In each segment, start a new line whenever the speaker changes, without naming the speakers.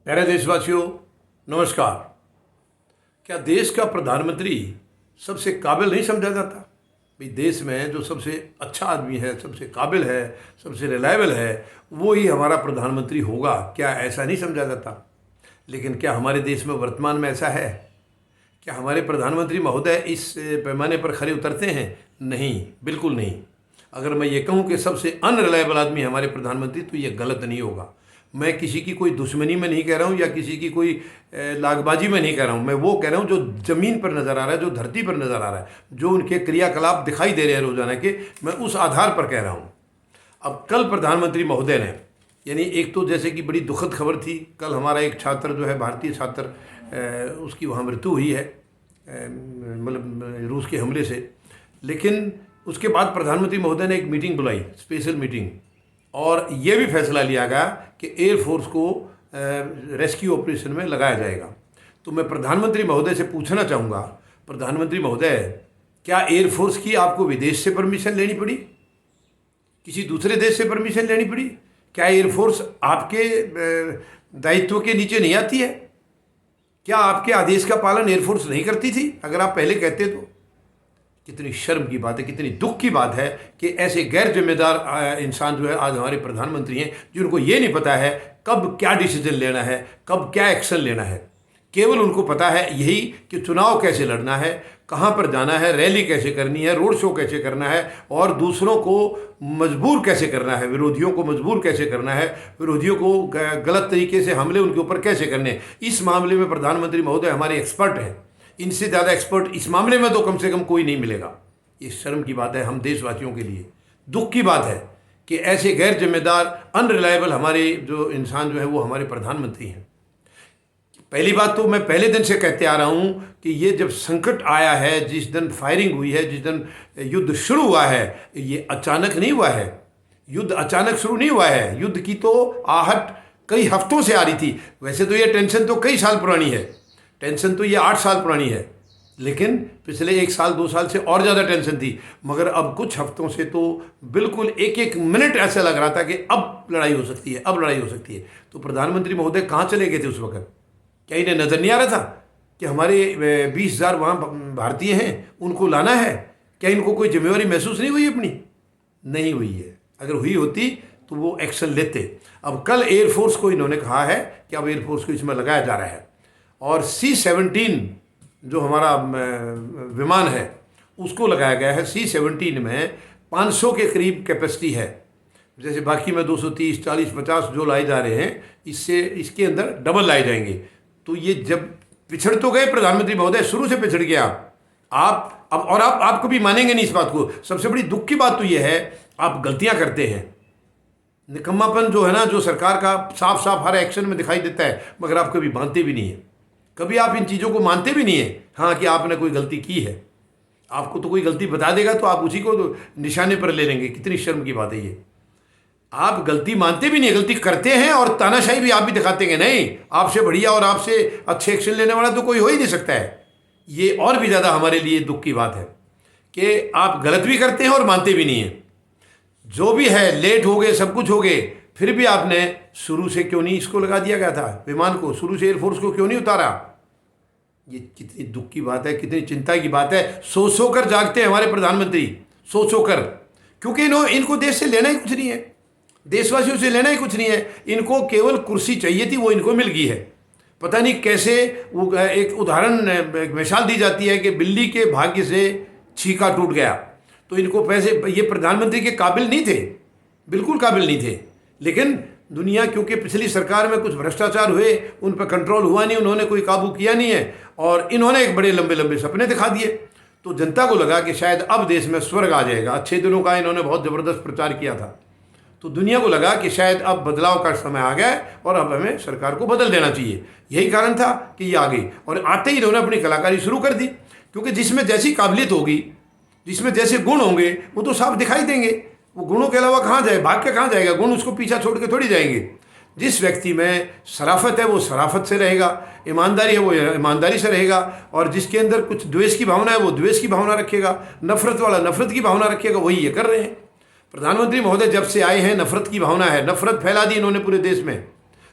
प्यारे देशवासियों, नमस्कार। क्या देश का प्रधानमंत्री सबसे काबिल नहीं समझा जाता? भाई, देश में जो सबसे अच्छा आदमी है, सबसे काबिल है, सबसे रिलायबल है, वो ही हमारा प्रधानमंत्री होगा। क्या ऐसा नहीं समझा जाता? लेकिन क्या हमारे देश में वर्तमान में ऐसा है? क्या हमारे प्रधानमंत्री महोदय इस पैमाने पर खरे उतरते हैं? नहीं, बिल्कुल नहीं। अगर मैं ये कहूँ कि सबसे अनरिलायबल आदमी हमारे प्रधानमंत्री, तो ये गलत नहीं होगा। मैं किसी की कोई दुश्मनी में नहीं कह रहा हूँ या किसी की कोई लागबाजी में नहीं कह रहा हूँ। मैं वो कह रहा हूँ जो ज़मीन पर नज़र आ रहा है, जो धरती पर नज़र आ रहा है, जो उनके क्रियाकलाप दिखाई दे रहे हैं रोजाना के, मैं उस आधार पर कह रहा हूँ। अब कल प्रधानमंत्री महोदय ने, यानी एक तो जैसे कि बड़ी दुखद खबर थी, कल हमारा एक छात्र जो है, भारतीय छात्र, उसकी वहाँ मृत्यु हुई है, मतलब रूस के हमले से। लेकिन उसके बाद प्रधानमंत्री महोदय ने एक मीटिंग बुलाई, स्पेशल मीटिंग, और ये भी फैसला लिया गया कि एयरफोर्स को रेस्क्यू ऑपरेशन में लगाया जाएगा। तो मैं प्रधानमंत्री महोदय से पूछना चाहूँगा, प्रधानमंत्री महोदय, क्या एयरफोर्स की आपको विदेश से परमिशन लेनी पड़ी? किसी दूसरे देश से परमिशन लेनी पड़ी? क्या एयरफोर्स आपके दायित्व के नीचे नहीं आती है? क्या आपके आदेश का पालन एयरफोर्स नहीं करती थी? अगर आप पहले कहते तो। कितनी शर्म की बात है, कितनी दुख की बात है कि ऐसे गैर जिम्मेदार इंसान जो है आज हमारे प्रधानमंत्री हैं, जिनको ये नहीं पता है कब क्या डिसीजन लेना है, कब क्या एक्शन लेना है। केवल उनको पता है यही कि चुनाव कैसे लड़ना है, कहाँ पर जाना है, रैली कैसे करनी है, रोड शो कैसे करना है, और दूसरों को मजबूर कैसे करना है, विरोधियों को मजबूर कैसे करना है, विरोधियों को गलत तरीके से हमले उनके ऊपर कैसे करने हैं। इस मामले में प्रधानमंत्री महोदय हमारे एक्सपर्ट हैं। इनसे ज़्यादा एक्सपर्ट इस मामले में तो कम से कम कोई नहीं मिलेगा। ये शर्म की बात है हम देशवासियों के लिए, दुख की बात है कि ऐसे गैर जिम्मेदार, अनरिलायबल हमारे जो इंसान जो है वो हमारे प्रधानमंत्री हैं। पहली बात तो मैं पहले दिन से कहते आ रहा हूँ कि ये जब संकट आया है, जिस दिन फायरिंग हुई है, जिस दिन युद्ध शुरू हुआ है, ये अचानक नहीं हुआ है। युद्ध अचानक शुरू नहीं हुआ है। युद्ध की तो आहट कई हफ्तों से आ रही थी। वैसे तो ये टेंशन तो कई साल पुरानी है, टेंशन तो ये 8 साल पुरानी है, लेकिन पिछले 1 साल 2 साल से और ज़्यादा टेंशन थी। मगर अब कुछ हफ्तों से तो बिल्कुल एक एक मिनट ऐसा लग रहा था कि अब लड़ाई हो सकती है, अब लड़ाई हो सकती है। तो प्रधानमंत्री महोदय कहाँ चले गए थे उस वक्त? क्या इन्हें नज़र नहीं आ रहा था कि हमारे 20,000 वहाँ भारतीय हैं, उनको लाना है? क्या इनको कोई जिम्मेवारी महसूस नहीं हुई अपनी? नहीं हुई है। अगर हुई होती तो वो एक्शन लेते। अब कल एयरफोर्स को इन्होंने कहा है कि अब एयरफोर्स को इसमें लगाया जा रहा है, और C-17 जो हमारा विमान है उसको लगाया गया है। C-17 में 500 के करीब कैपेसिटी है। जैसे बाकी में 230, 40, 50 जो लाए जा रहे हैं, इससे इसके अंदर डबल लाए जाएंगे। तो ये जब पिछड़ तो गए प्रधानमंत्री महोदय, शुरू से पिछड़ गए आप अब, और आप कभी मानेंगे नहीं इस बात को। सबसे बड़ी दुख की बात तो ये है, आप गलतियां करते हैं। निकम्मापन जो है ना, जो सरकार का साफ साफ हर एक्शन में दिखाई देता है, मगर आप कभी मानते भी नहीं है, कभी आप इन चीज़ों को मानते भी नहीं है। हाँ, कि आपने कोई गलती की है, आपको तो कोई गलती बता देगा तो आप उसी को तो निशाने पर ले लेंगे। कितनी शर्म की बात है ये। आप गलती मानते भी नहीं, गलती करते हैं, और तानाशाही भी आप भी दिखाते हैं। नहीं, आपसे बढ़िया और आपसे अच्छे एक्शन लेने वाला तो कोई हो ही नहीं सकता है। ये और भी ज़्यादा हमारे लिए दुख की बात है कि आप गलत भी करते हैं और मानते भी नहीं हैं। जो भी है, लेट हो गए, सब कुछ हो गए, फिर भी आपने शुरू से क्यों नहीं इसको लगा दिया गया था, विमान को? शुरू से एयरफोर्स को क्यों नहीं उतारा? ये कितनी दुख की बात है, कितनी चिंता की बात है। सो सो कर जागते हैं हमारे प्रधानमंत्री, सो सो कर, क्योंकि इनको देश से लेना ही कुछ नहीं है, देशवासियों से लेना ही कुछ नहीं है। इनको केवल कुर्सी चाहिए थी, वो इनको मिल गई है। पता नहीं कैसे वो एक उदाहरण, एक मिसाल दी जाती है कि बिल्ली के भाग्य से छीका टूट गया। तो इनको पैसे, ये प्रधानमंत्री के काबिल नहीं थे, बिल्कुल काबिल नहीं थे। लेकिन दुनिया, क्योंकि पिछली सरकार में कुछ भ्रष्टाचार हुए, उन पर कंट्रोल हुआ नहीं, उन्होंने कोई काबू किया नहीं है, और इन्होंने एक बड़े लंबे लंबे सपने दिखा दिए। तो जनता को लगा कि शायद अब देश में स्वर्ग आ जाएगा। अच्छे दिनों का इन्होंने बहुत ज़बरदस्त प्रचार किया था, तो दुनिया को लगा कि शायद अब बदलाव का समय आ गया है और अब हमें सरकार को बदल देना चाहिए। यही कारण था कि ये आ गई, और आते ही इन्होंने अपनी कलाकारी शुरू कर दी। क्योंकि जिसमें जैसी काबिलियत होगी, जिसमें जैसे गुण होंगे, वो तो साफ दिखाई देंगे। वो गुणों के अलावा कहाँ जाए, भाग के कहाँ जाएगा? गुण उसको पीछा छोड़ के थोड़ी जाएंगे। जिस व्यक्ति में शराफत है वो शराफत से रहेगा, ईमानदारी है वो ईमानदारी से रहेगा, और जिसके अंदर कुछ द्वेष की भावना है वो द्वेष की भावना रखेगा, नफरत वाला नफरत की भावना रखेगा। वही ये कर रहे हैं प्रधानमंत्री महोदय। जब से आए हैं नफरत की भावना है, नफरत फैला दी इन्होंने पूरे देश में,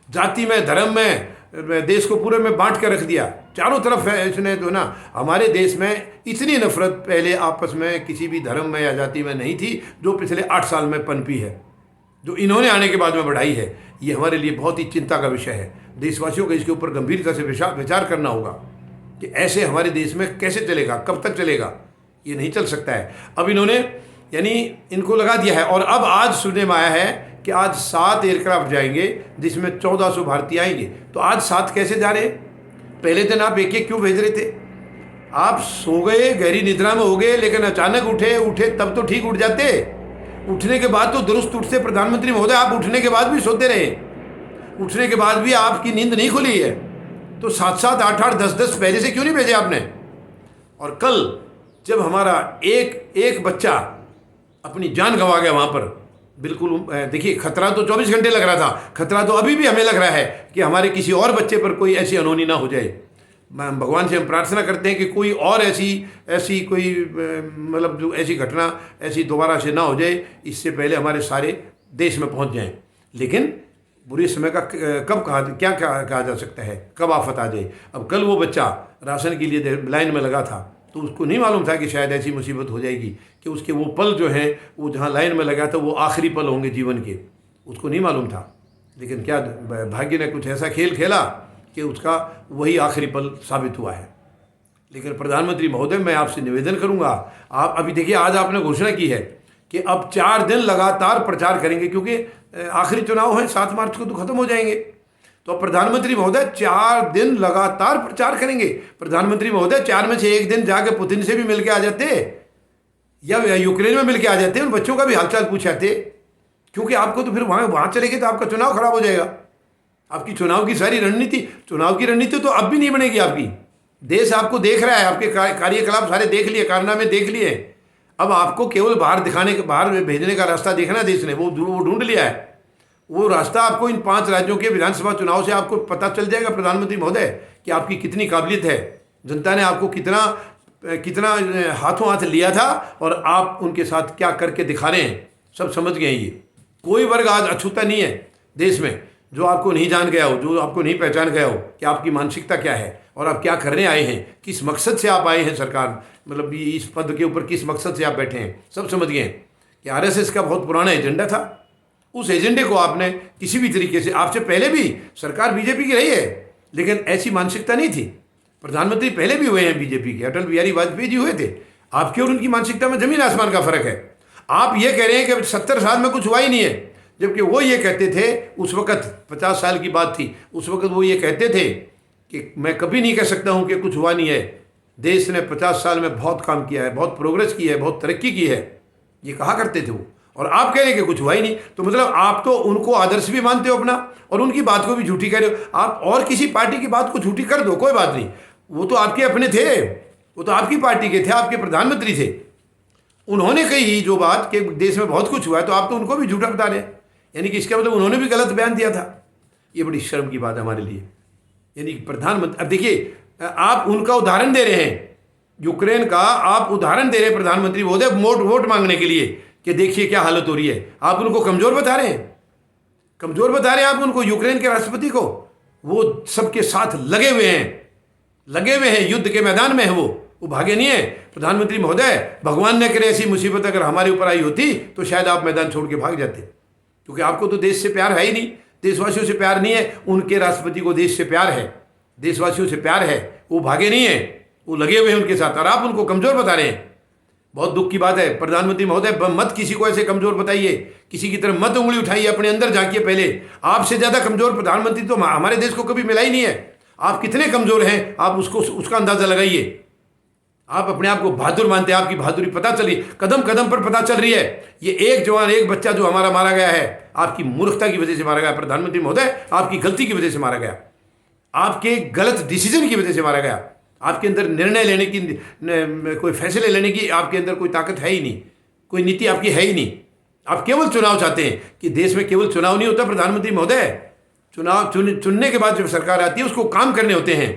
जाति में, धर्म में, देश को पूरे में बांट कर रख दिया, चारों तरफ है इसने तो ना। हमारे देश में इतनी नफरत पहले आपस में किसी भी धर्म में या जाति में नहीं थी जो पिछले 8 साल में पनपी है, जो इन्होंने आने के बाद में बढ़ाई है। ये हमारे लिए बहुत ही चिंता का विषय है। देशवासियों को इसके ऊपर गंभीरता से विचार करना होगा कि ऐसे हमारे देश में कैसे चलेगा, कब तक चलेगा, ये नहीं चल सकता है। अब इन्होंने यानी इनको लगा दिया है। और अब आज सुनने में आया है कि आज 7 एयरक्राफ्ट जाएंगे जिसमें 1400 भारतीय आएंगे। तो आज 7 कैसे जा रहे हैं? पहले दिन आप एक एक क्यों भेज रहे थे? आप सो गए, गहरी निद्रा में हो गए, लेकिन अचानक उठे तब तो ठीक उठ जाते। उठने के बाद तो दुरुस्त उठते प्रधानमंत्री महोदय। आप उठने के बाद भी सोते रहे, उठने के बाद भी आपकी नींद नहीं खुली है। तो 7-7, 8-8, 10-10 पहले से क्यों नहीं भेजे आपने? और कल जब हमारा एक बच्चा अपनी जान गंवा गया वहाँ पर, बिल्कुल देखिए, खतरा तो 24 घंटे लग रहा था, खतरा तो अभी भी हमें लग रहा है कि हमारे किसी और बच्चे पर कोई ऐसी अनहोनी ना हो जाए। भगवान से हम प्रार्थना करते हैं कि कोई और ऐसी कोई मतलब जो ऐसी घटना ऐसी दोबारा से ना हो जाए, इससे पहले हमारे सारे देश में पहुंच जाएं। लेकिन बुरे समय का कब क्या कहा जा सकता है, कब आफत आ जाए। अब कल वो बच्चा राशन के लिए लाइन में लगा था, तो उसको नहीं मालूम था कि शायद ऐसी मुसीबत हो जाएगी कि उसके वो पल जो हैं वो जहाँ लाइन में लगा था वो आखिरी पल होंगे जीवन के, उसको नहीं मालूम था। लेकिन क्या भाग्य ने कुछ ऐसा खेल खेला कि उसका वही आखिरी पल साबित हुआ है। लेकिन प्रधानमंत्री महोदय, मैं आपसे निवेदन करूंगा, आप अभी देखिए, आज आपने घोषणा की है कि अब 4 दिन लगातार प्रचार करेंगे, क्योंकि आखिरी चुनाव है, 7 मार्च को तो खत्म हो जाएंगे। तो प्रधानमंत्री महोदय 4 दिन लगातार प्रचार करेंगे। प्रधानमंत्री महोदय 4 में से 1 दिन जाके पुतिन से भी मिलके आ जाते, या यूक्रेन में मिलके आ जाते, उन बच्चों का भी हालचाल पूछ आते, क्योंकि आपको तो फिर वहाँ चले गए तो आपका चुनाव खराब हो जाएगा। आपकी चुनाव की सारी रणनीति, चुनाव की रणनीति तो अब भी नहीं बनेगी आपकी। देश आपको देख रहा है, आपके कार्यकलाप सारे देख लिए, कारनामे देख लिए। अब आपको केवल बाहर भेजने का रास्ता देखना देश ने, वो ढूंढ लिया है। वो रास्ता आपको इन 5 राज्यों के विधानसभा चुनाव से आपको पता चल जाएगा प्रधानमंत्री महोदय कि आपकी कितनी काबिलियत है, जनता ने आपको कितना हाथों हाथ लिया था और आप उनके साथ क्या करके दिखा रहे हैं, सब समझ गए। ये कोई वर्ग आज अछूता नहीं है देश में जो आपको नहीं जान गया हो, जो आपको नहीं पहचान गया हो कि आपकी मानसिकता क्या है और आप क्या करने आए हैं, किस मकसद से आप आए हैं सरकार, मतलब इस पद के ऊपर किस मकसद से आप बैठे हैं, सब समझ गए कि आरएसएस का बहुत पुराना एजेंडा था। उस एजेंडे को आपने किसी भी तरीके से, आपसे पहले भी सरकार बीजेपी की रही है, लेकिन ऐसी मानसिकता नहीं थी। प्रधानमंत्री पहले भी हुए हैं बीजेपी के, अटल बिहारी वाजपेयी जी हुए थे। आपके और उनकी मानसिकता में जमीन आसमान का फर्क है। आप ये कह रहे हैं कि 70 साल में कुछ हुआ ही नहीं है, जबकि वो ये कहते थे उस वक़्त, 50 साल की बात थी, उस वक़्त वो ये कहते थे कि मैं कभी नहीं कह सकता हूँ कि कुछ हुआ नहीं है। देश ने 50 साल में बहुत काम किया है, बहुत प्रोग्रेस की है, बहुत तरक्की की है, ये कहा करते थे वो। और आप कह रहे हैं कि कुछ हुआ ही नहीं, तो मतलब आप तो उनको आदर्श भी मानते हो अपना और उनकी बात को भी झूठी कह रहे हो। आप और किसी पार्टी की बात को झूठी कर दो, कोई बात नहीं, वो तो आपके अपने थे, वो तो आपकी पार्टी के थे, आपके प्रधानमंत्री थे। उन्होंने कही जो बात कि देश में बहुत कुछ हुआ है, तो आप तो उनको भी झूठा बता रहे हैं, यानी कि इसका मतलब उन्होंने भी गलत बयान दिया था। ये बड़ी शर्म की बात है हमारे लिए। यानी कि प्रधानमंत्री, अब देखिए, आप उनका उदाहरण दे रहे हैं, यूक्रेन का आप उदाहरण दे रहे हैं प्रधानमंत्री महोदय, वोट मांगने के लिए कि देखिए क्या हालत हो रही है। आप उनको कमजोर बता रहे हैं, कमजोर बता रहे हैं आप उनको, यूक्रेन के राष्ट्रपति को। वो सबके साथ लगे हुए हैं, युद्ध के मैदान में है वो भागे नहीं है। प्रधानमंत्री महोदय, भगवान ने करे ऐसी मुसीबत अगर हमारे ऊपर आई होती तो शायद आप मैदान छोड़ के भाग जाते, क्योंकि आपको तो देश से प्यार है ही नहीं, देशवासियों से प्यार नहीं है। उनके राष्ट्रपति को देश से प्यार है, देशवासियों से प्यार है, वो भागे नहीं है, वो लगे हुए हैं उनके साथ, और आप उनको कमजोर बता रहे हैं। बहुत दुख की बात है प्रधानमंत्री महोदय, मत किसी को ऐसे कमजोर बताइए, किसी की तरफ मत उंगली उठाइए, अपने अंदर झांकिए पहले। आपसे ज्यादा कमजोर प्रधानमंत्री तो हमारे देश को कभी मिला ही नहीं है। आप कितने कमजोर हैं, आप उसका अंदाजा लगाइए। आप अपने आप को बहादुर मानते हैं, आपकी बहादुरी पता चली, कदम कदम पर पता चल रही है। ये एक जवान, एक बच्चा जो हमारा मारा गया है, आपकी मूर्खता की वजह से मारा गया प्रधानमंत्री महोदय, आपकी गलती की वजह से मारा गया, आपके गलत डिसीजन की वजह से मारा गया। आपके अंदर निर्णय लेने की, कोई फैसले लेने की आपके अंदर कोई ताकत है ही नहीं, कोई नीति आपकी है ही नहीं। आप केवल चुनाव चाहते हैं कि देश में केवल चुनाव नहीं होता प्रधानमंत्री महोदय, चुनाव चुनने के बाद जब सरकार आती है उसको काम करने होते हैं।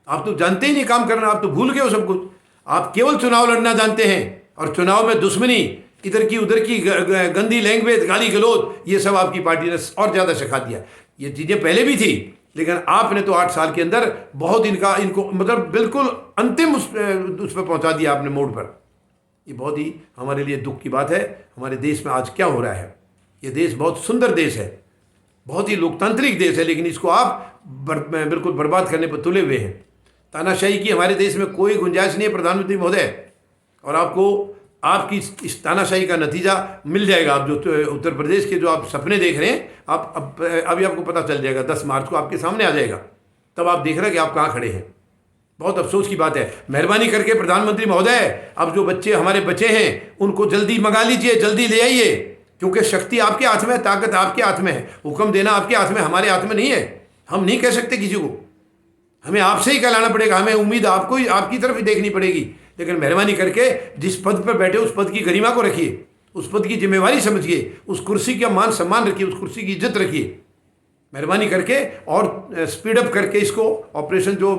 आप तो जानते ही नहीं काम करना, आप तो भूल गए हो सब कुछ। आप केवल चुनाव लड़ना जानते हैं, और चुनाव में दुश्मनी, इधर की उधर की गंदी लैंग्वेज, गाली गलौज, ये सब आपकी पार्टी ने और ज़्यादा सिखा दिया। ये चीज़ें पहले भी थी, लेकिन आपने तो 8 साल के अंदर बहुत इनको मतलब बिल्कुल अंतिम उस पर पहुंचा दिया आपने मोड़ पर। ये बहुत ही हमारे लिए दुख की बात है। हमारे देश में आज क्या हो रहा है? ये देश बहुत सुंदर देश है, बहुत ही लोकतांत्रिक देश है, लेकिन इसको आप बिल्कुल बर्बाद करने पर तुले हुए हैं। तानाशाही की हमारे देश में कोई गुंजाइश नहीं है प्रधानमंत्री महोदय, और आपको आपकी इस तानाशाही का नतीजा मिल जाएगा। आप जो उत्तर प्रदेश के जो आप सपने देख रहे हैं, आप अभी आपको पता चल जाएगा, 10 मार्च को आपके सामने आ जाएगा, तब आप देख रहे हैं कि आप कहाँ खड़े हैं। बहुत अफसोस की बात है। मेहरबानी करके प्रधानमंत्री महोदय, अब जो बच्चे हमारे बचे हैं उनको जल्दी मंगा लीजिए, जल्दी ले आइए, क्योंकि शक्ति आपके हाथ में है, ताकत आपके हाथ में है, हुक्म देना आपके हाथ में, हमारे हाथ में नहीं है। हम नहीं कह सकते किसी को, हमें आपसे ही कहलाना पड़ेगा, हमें उम्मीद आपको ही, आपकी तरफ ही देखनी पड़ेगी। लेकिन मेहरबानी करके जिस पद पर बैठे उस पद की गरिमा को रखिए, उस पद की जिम्मेवारी समझिए, उस कुर्सी का मान सम्मान रखिए, उस कुर्सी की इज्जत रखिए मेहरबानी करके। और स्पीड अप करके इसको ऑपरेशन जो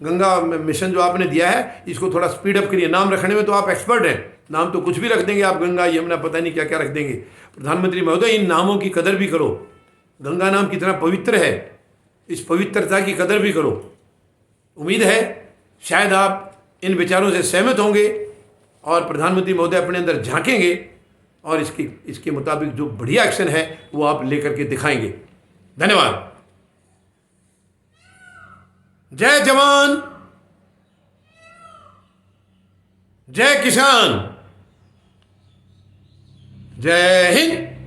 गंगा मिशन जो आपने दिया है, इसको थोड़ा स्पीड अप करिए। नाम रखने में तो आप एक्सपर्ट हैं, नाम तो कुछ भी रख देंगे आप, गंगा यमुना पता नहीं क्या क्या रख देंगे। प्रधानमंत्री महोदय, इन नामों की कदर भी करो। गंगा नाम कितना पवित्र है, इस पवित्रता की कदर भी करो। उम्मीद है शायद आप इन विचारों से सहमत होंगे और प्रधानमंत्री महोदय अपने अंदर झांकेंगे और इसके मुताबिक जो बढ़िया एक्शन है वो आप लेकर के दिखाएंगे। धन्यवाद। जय जवान, जय किसान, जय हिंद।